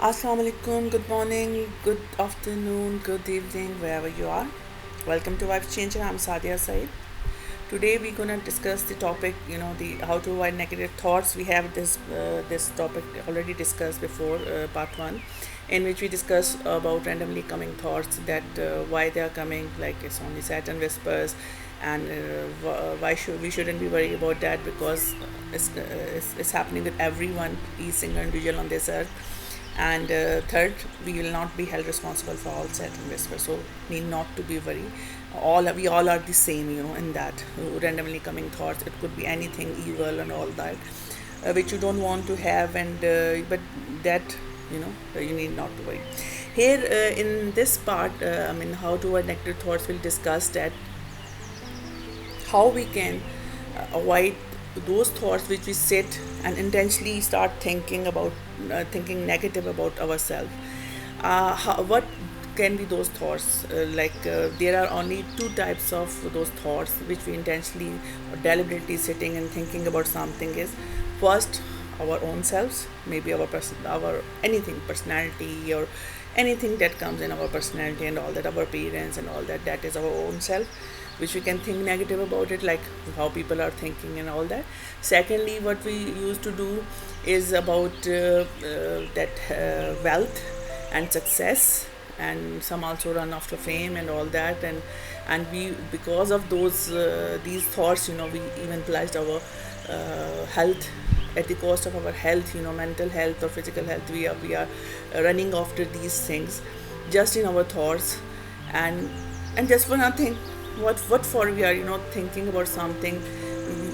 Assalamu alaikum, good morning, good afternoon, good evening, wherever you are. Welcome to Life Changer. I'm Sadia Said. Today we're gonna discuss the topic, the how to avoid negative thoughts. We have this topic already discussed before, part one, in which we discuss about randomly coming thoughts, that why they are coming, like it's only Saturn whispers, and why shouldn't be worried about that, because it's happening with everyone, each single individual on this earth. And third, we will not be held responsible for all Saturn whispers, so need not to be worried. We all are the same, in that randomly coming thoughts. It could be anything evil and all that, which you don't want to have, and but that you need not to worry. Here, in this part, how to avoid negative thoughts, we'll discuss that how we can avoid those thoughts which we sit and intentionally start thinking about, thinking negative about ourselves. What can be those thoughts? There are only two types of those thoughts which we intentionally or deliberately sitting and thinking about something. Is first our own selves, maybe our anything, personality, or anything that comes in our personality and all that, our appearance and all that, that is our own self, which we can think negative about it, like how people are thinking and all that. Secondly, what we used to do is about that wealth and success, and some also run after fame and all that, and we, because of these thoughts, we even placed our health at the cost of our health, mental health or physical health. We are running after these things just in our thoughts, and just for nothing. What for we are thinking about something,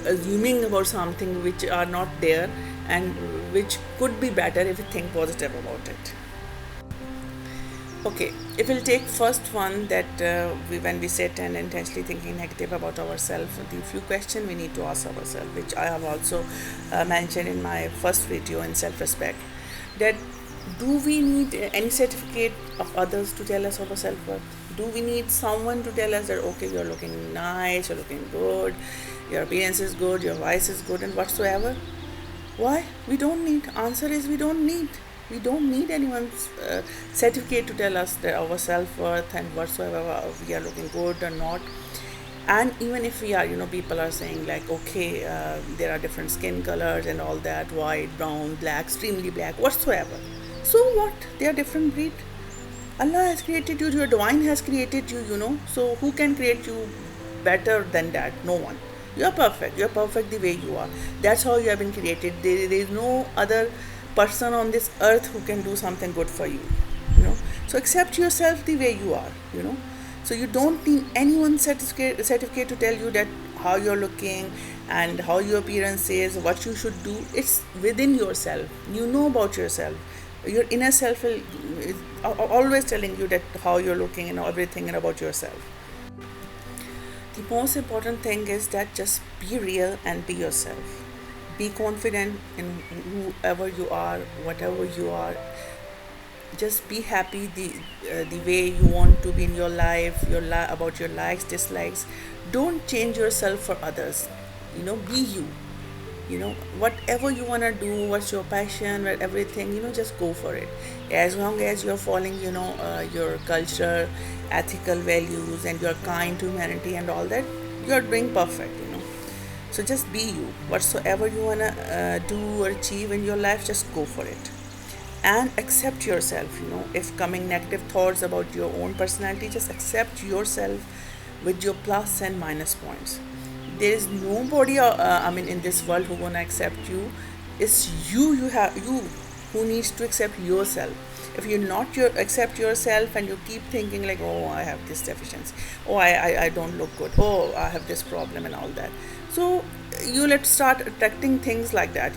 assuming about something which are not there, and which could be better if we think positive about it. Okay, if we'll take first one, that when we sit and intentionally thinking negative about ourselves, the few questions we need to ask ourselves, which I have also mentioned in my first video in self-respect, that do we need any certificate of others to tell us our self-worth? Do we need someone to tell us that, okay, you're looking nice, you're looking good, your appearance is good, your voice is good, and whatsoever? Why? We don't need. Answer is we don't need. We don't need anyone's certificate to tell us that our self worth and whatsoever, we are looking good or not. And even if we are, people are saying like, okay, there are different skin colors and all that, white, brown, black, extremely black, whatsoever. So what? They are different breed. Allah has created you, your divine has created you, So who can create you better than that? No one. You're perfect. You're perfect the way you are. That's how you have been created. There is no other person on this earth who can do something good for you. So accept yourself the way you are. So you don't need anyone's certificate to tell you that how you're looking and how your appearance is, what you should do. It's within yourself. You know about yourself. Your inner self is always telling you that how you're looking and everything and about yourself. The most important thing is that just be real and be yourself. Be confident in whoever you are, whatever you are. Just be happy the way you want to be in your life, about your likes, dislikes. Don't change yourself for others. Be you. Whatever you want to do, what's your passion, everything, just go for it. As long as you're following, your culture, ethical values, and you're kind to humanity and all that, you're doing perfect. So just be you. Whatsoever you want to do or achieve in your life, just go for it. And accept yourself. If coming negative thoughts about your own personality, just accept yourself with your plus and minus points. There is nobody in this world who gonna accept you. It's you who needs to accept yourself. If you're not accept yourself, and you keep thinking like, oh, I have this deficiency, oh, I don't look good, oh, I have this problem and all that, so you let's start attracting things like that.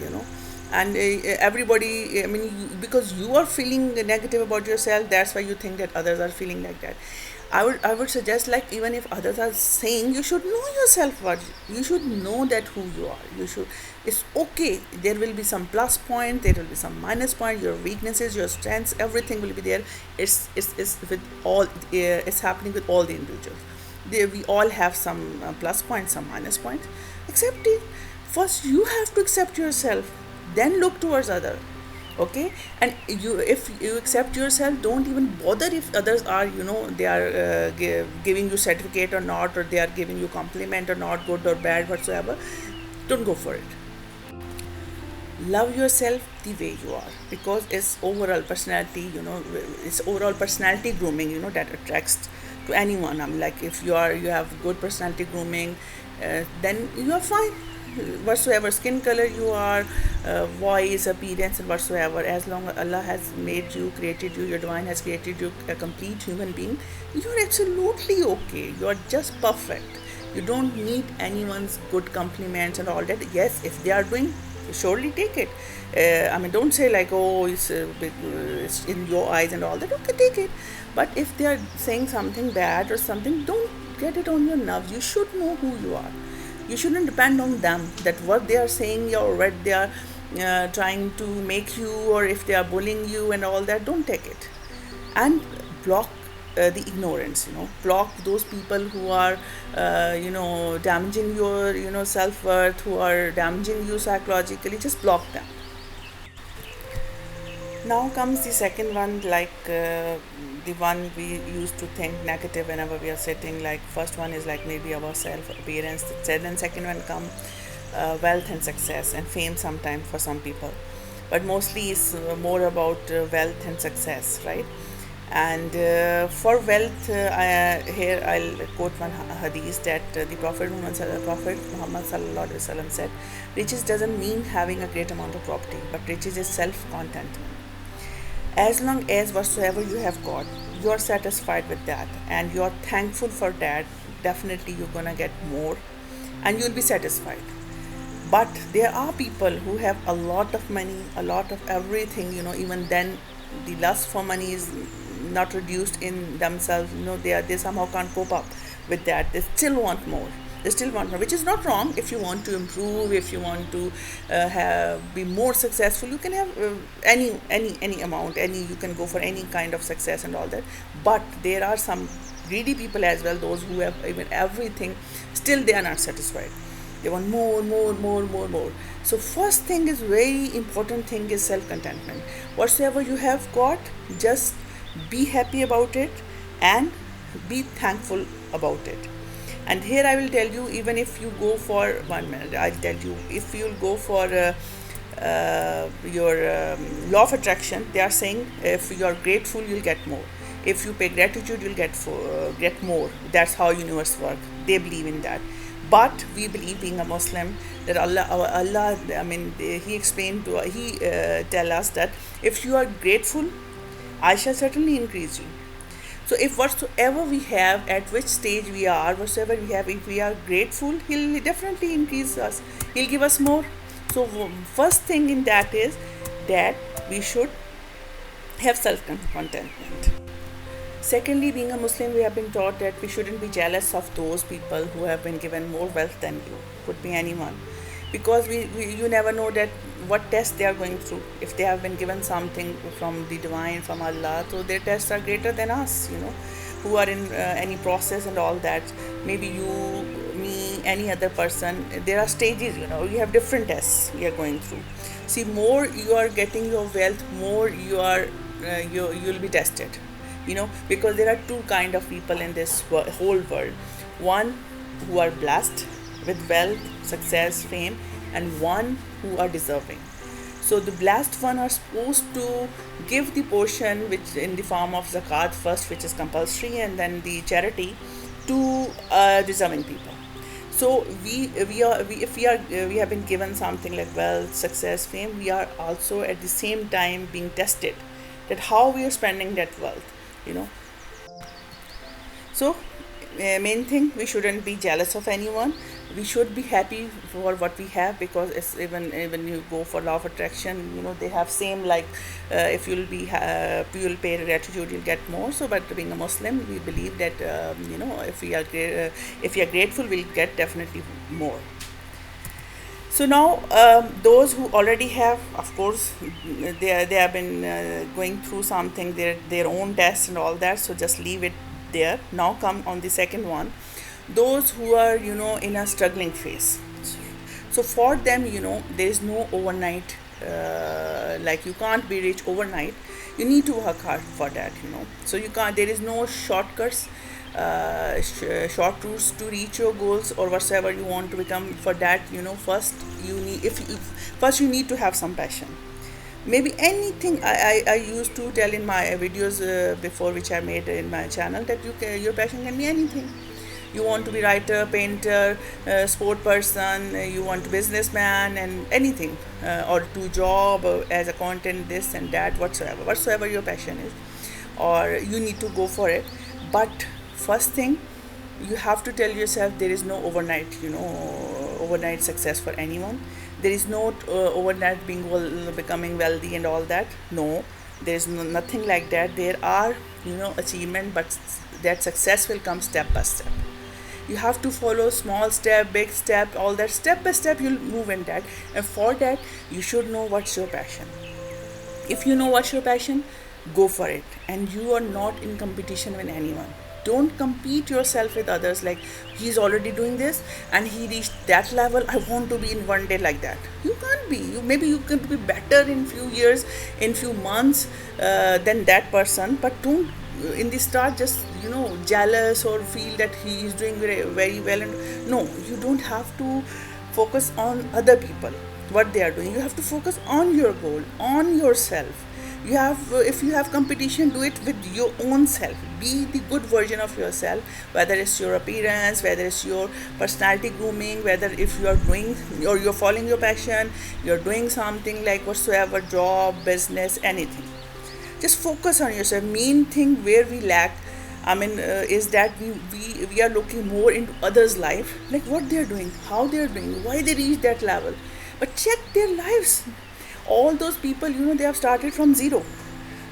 And everybody, because you are feeling negative about yourself, that's why you think that others are feeling like that. I would suggest, like, even if others are saying, you should know yourself, what you should know, that who you are. It's okay, there will be some plus point, there will be some minus point, your weaknesses, your strengths, everything will be there. It's with all, it's happening with all the individuals. We all have some plus points, some minus points. Accept it. First you have to accept yourself, then look towards other. Okay. And you, if you accept yourself, don't even bother if others are, they are giving you certificate or not, or they are giving you compliment or not, good or bad whatsoever. Don't go for it. Love yourself the way you are, because it's overall personality, it's overall personality grooming, that attracts to anyone. I'm like, if you have good personality grooming, then you are fine. Whatsoever skin color you are, voice, appearance, and whatsoever, as long as Allah has made you, created you, your divine has created you a complete human being, you're absolutely okay. You're just perfect. You don't need anyone's good compliments and all that. Yes, if they are doing, surely take it. I mean, don't say like, oh, it's it's in your eyes and all that. Okay, take it. But if they are saying something bad or something, don't get it on your nerves. You should know who you are. You shouldn't depend on them, that what they are saying or what they are trying to make you, or if they are bullying you and all that. Don't take it. And block the ignorance, block those people who are damaging your self-worth, who are damaging you psychologically. Just block them. Now comes the second one, like the one we used to think negative whenever we are sitting. Like, first one is like maybe our self appearance. Then second one come wealth and success and fame sometimes for some people, but mostly it's more about wealth and success, right? And for wealth, here I'll quote one hadith that the Prophet Muhammad sallallahu alaihi wasallam said, "Riches doesn't mean having a great amount of property, but riches is self-contentment. As long as whatsoever you have got, you are satisfied with that, and you are thankful for that, definitely you're gonna get more, and you'll be satisfied. But there are people who have a lot of money, a lot of everything, even then the lust for money is not reduced in themselves. They somehow can't cope up with that. They still want more. They still want more, which is not wrong. If you want to improve, if you want to be more successful, you can have any amount, you can go for any kind of success and all that. But there are some greedy people as well, those who have even everything, still they are not satisfied. They want more, more, more, more, more. So first thing is, very important thing is self-contentment. Whatsoever you have got, just be happy about it and be thankful about it. And here I will tell you, even if you go for 1 minute, I'll tell you, if you'll go for your law of attraction, they are saying if you are grateful, you'll get more. If you pay gratitude, you'll get more. That's how universe work. They believe in that. But we believe, being a Muslim, that Allah, I mean, He explained to, He tell us that if you are grateful, I shall certainly increase you. So if whatsoever we have, at which stage we are, whatsoever we have, if we are grateful, He'll definitely increase us. He'll give us more. So first thing in that is that we should have self-contentment. Secondly, being a Muslim, we have been taught that we shouldn't be jealous of those people who have been given more wealth than you. Could be anyone, because you never know that what test they are going through. If they have been given something from the divine, from Allah, so their tests are greater than us. Who are in any process and all that. Maybe you, me, any other person. There are stages. We have different tests we are going through. See, more you are getting your wealth, more you'll be tested. Because there are two kind of people in this whole world. One who are blessed with wealth, success, fame, and one who are deserving. So the blessed one are supposed to give the portion, which in the form of zakat first, which is compulsory, and then the charity to deserving people. So we have been given something like wealth, success, fame, we are also at the same time being tested, that how we are spending that wealth. you know so main thing, we shouldn't be jealous of anyone. We should be happy for what we have, because it's even you go for law of attraction, they have same, like if you'll pay gratitude, you'll get more. So but being a Muslim, we believe that if we are grateful, we'll get definitely more. So now, those who already have, of course, they have been going through something, their own tests and all that. So just leave it there. Now come on the second one, those who are in a struggling phase. So for them, there is no overnight like you can't be rich overnight. You need to work hard for that, so you can't, there is no shortcuts, short routes to reach your goals or whatsoever you want to become. For that, first you need, first you need to have some passion. Maybe anything. I used to tell in my videos before, which I made in my channel, that your passion can be anything. You want to be writer, painter, sport person, you want to businessman, and anything, or do job as a content, this and that, whatsoever your passion is, or you need to go for it. But first thing, you have to tell yourself there is no overnight, overnight success for anyone. There is no overnight becoming wealthy and all that. No, there is nothing like that. There are, achievement, but that success will come step by step. You have to follow small step, big step, all that, step by step you'll move in that. And for that, you should know what's your passion. If you know what's your passion, go for it. And you are not in competition with anyone. Don't compete yourself with others, like he's already doing this and he reached that level, I want to be in one day like that. You can't be. Maybe you can be better in few years, in few months, than that person, but don't in the start just jealous or feel that he is doing very, very well. And no, you don't have to focus on other people, what they are doing. You have to focus on your goal, on yourself. You have, if you have competition, do it with your own self. Be the good version of yourself, whether it's your appearance, whether it's your personality grooming, whether if you are doing or you're following your passion, you're doing something like whatsoever, job, business, anything. Just focus on yourself. Main thing where we lack, is that we are looking more into others' life, like what they're doing, how they're doing, why they reach that level. But check their lives. All those people, they have started from zero.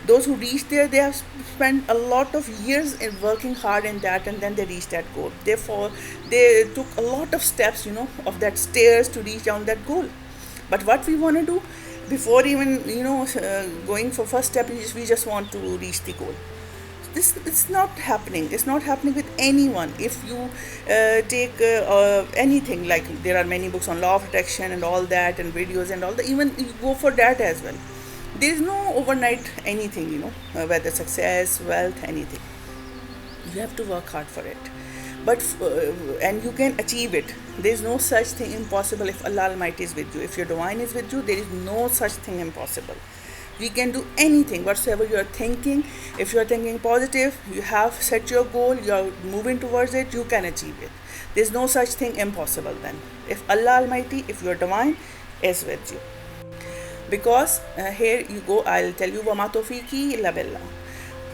Those who reach there, they have spent a lot of years in working hard in that, and then they reach that goal. Therefore, they took a lot of steps, of that stairs to reach down that goal. But what we want to do, before even going for first step, we just want to reach the goal. This, it's not happening. It's not happening with anyone. If you take anything, like there are many books on law of attraction and all that, and videos and all that, even you go for that as well. There is no overnight anything, whether success, wealth, anything. You have to work hard for it. But and you can achieve it. There is no such thing impossible if Allah Almighty is with you. If your divine is with you, there is no such thing impossible. We can do anything whatsoever you are thinking. If you are thinking positive, you have set your goal, you are moving towards it, you can achieve it. There's no such thing impossible then, if Allah Almighty, if your divine is with you. Because here you go, I'll tell you, وَمَا تَوْفِيقِي إِلَّا بِاللَّهِ.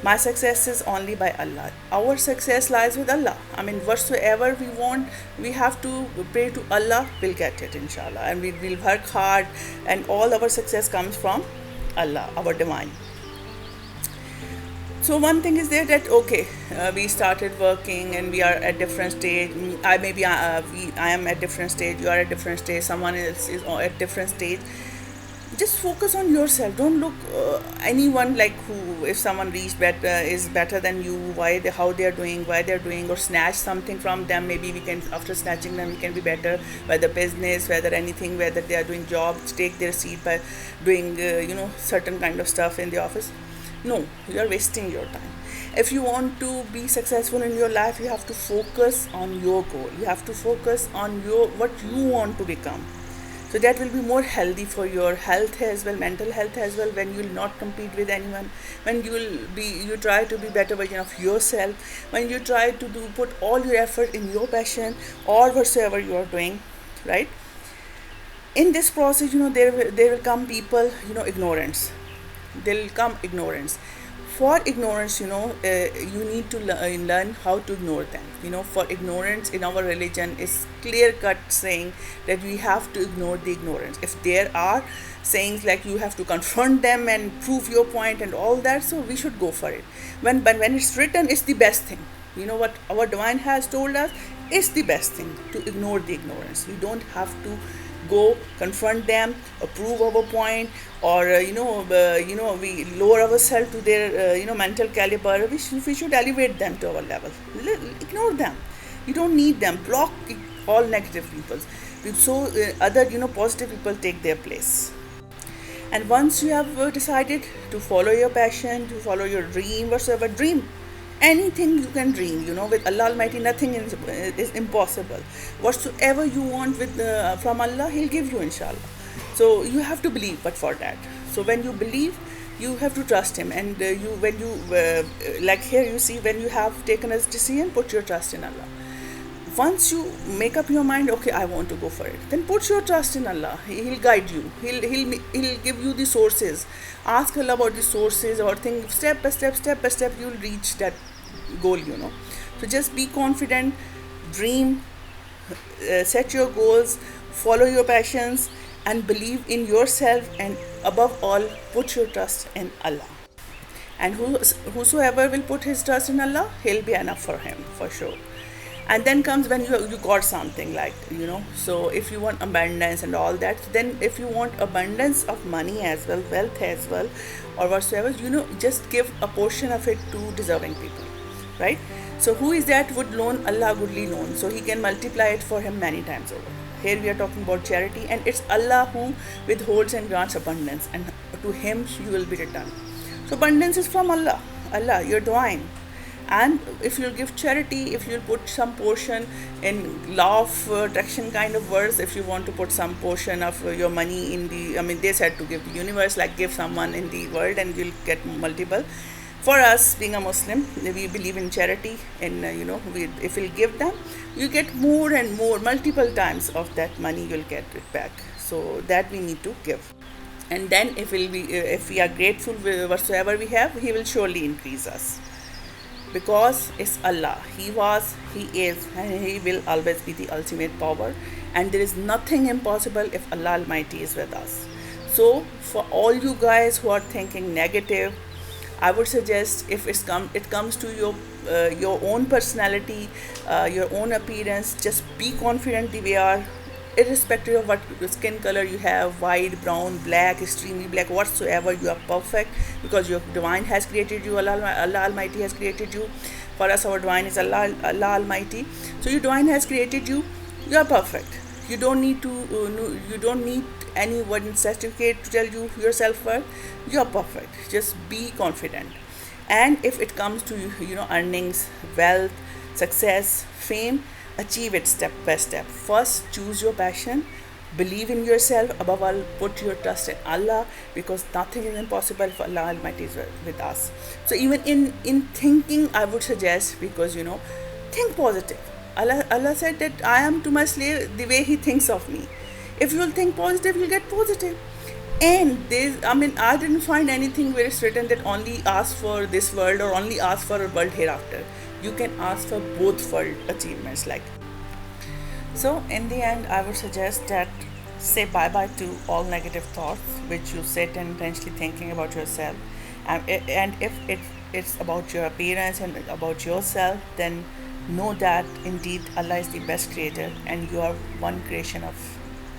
My success is only by Allah. Our success lies with Allah. Whatsoever we want, we have to pray to Allah, we'll get it, inshallah. And we will work hard, and all our success comes from Allah, our divine. So one thing is there that okay, we started working and we are at different stage. I am at different stage. You are at different stage. Someone else is at different stage. Just focus on yourself. Don't look anyone, like who, if someone reached better, is better than you, how they are doing, why they are doing, or snatch something from them. Maybe we can, after snatching them, we can be better. Whether business, whether anything, whether they are doing jobs, take their seat by doing certain kind of stuff in the office. No, you are wasting your time. If you want to be successful in your life, you have to focus on your goal. You have to focus on what you want to become. So that will be more healthy for your health as well, mental health as well, when you will not compete with anyone, when you try to be better version of yourself, when you try to put all your effort in your passion or whatsoever you are doing, right? In this process, there will come people, ignorance. There will come ignorance. For ignorance, you need to learn how to ignore them. For ignorance in our religion is clear cut saying that we have to ignore the ignorance. If there are sayings like you have to confront them and prove your point and all that, so we should go for it. When it's written, it's the best thing. What our divine has told us is the best thing, to ignore the ignorance. We don't have to go confront them or prove our point, or we lower ourselves to their mental caliber. We should elevate them to our level. Ignore them. You don't need them. Block all negative people, so other positive people take their place. And once you have decided to follow your passion, to follow your dream, whatsoever dream, anything you can dream, with Allah Almighty, nothing is impossible. Whatsoever you want from Allah, He'll give you, inshallah. So you have to believe, but for that. So when you believe, you have to trust Him. And like here you see, when you have taken a decision, put your trust in Allah. Once you make up your mind, okay, I want to go for it, then put your trust in Allah. He'll guide you. He'll give you the sources. Ask Allah about the sources, or think step by step, you'll reach that goal. So just be confident, dream, set your goals, follow your passions, and believe in yourself. And above all, put your trust in Allah. And whosoever will put his trust in Allah, He'll be enough for him, for sure. And then comes when you got something, like, so if you want abundance and all that, then if you want abundance of money as well, wealth as well, or whatsoever, just give a portion of it to deserving people, right? So who is that would loan Allah goodly loan, so He can multiply it for him many times over. Here we are talking about charity, and it's Allah who withholds and grants abundance, and to Him you will be returned. So abundance is from Allah. You're doing. And if you'll give charity, if you'll put some portion in law of attraction kind of words, if you want to put some portion of your money in they said to give the universe, like give someone in the world and you'll get multiple. For us, being a Muslim, we believe in charity, and if you'll give them, you get more and more, multiple times of that money, you'll get it back. So that we need to give. And then if we are grateful with whatsoever we have, He will surely increase us. Because it's Allah. He was, He is, and He will always be the ultimate power. And there is nothing impossible if Allah Almighty is with us. So for all you guys who are thinking negative, I would suggest, if it comes to your own personality, your own appearance, just be confident the way you are, irrespective of what skin color you have, white, brown, black, extremely black, whatsoever, you are perfect, because your divine has created you. Allah Almighty has created you. For us, our divine is Allah Almighty. So your divine has created you. You are perfect. You don't need any certificate to tell you your self-worth. You are perfect. Just be confident. And if it comes to earnings, wealth, success, fame, achieve it step by step. First, choose your passion, believe in yourself. Above all, put your trust in Allah, because nothing is impossible if Allah Almighty is with us. So even in thinking, I would suggest, because think positive. Allah said that I am to my slave the way he thinks of me. If you'll think positive, you'll get positive. And I didn't find anything where it's written that only ask for this world or only ask for a world hereafter. You can ask for both world achievements. So in the end, I would suggest that say bye-bye to all negative thoughts which you sit and intentionally thinking about yourself. And if it's about your appearance and about yourself, then know that indeed Allah is the best creator, and you are one creation of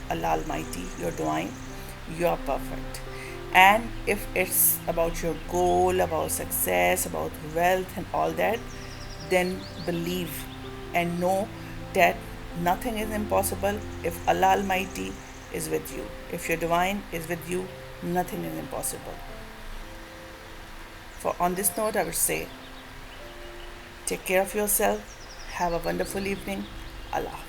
Allah Almighty. You're doing, you are perfect. And if it's about your goal, about success, about wealth and all that, then believe and know that nothing is impossible if Allah Almighty is with you. If your divine is with you, nothing is impossible. On this note, I would say, take care of yourself. Have a wonderful evening. Allah.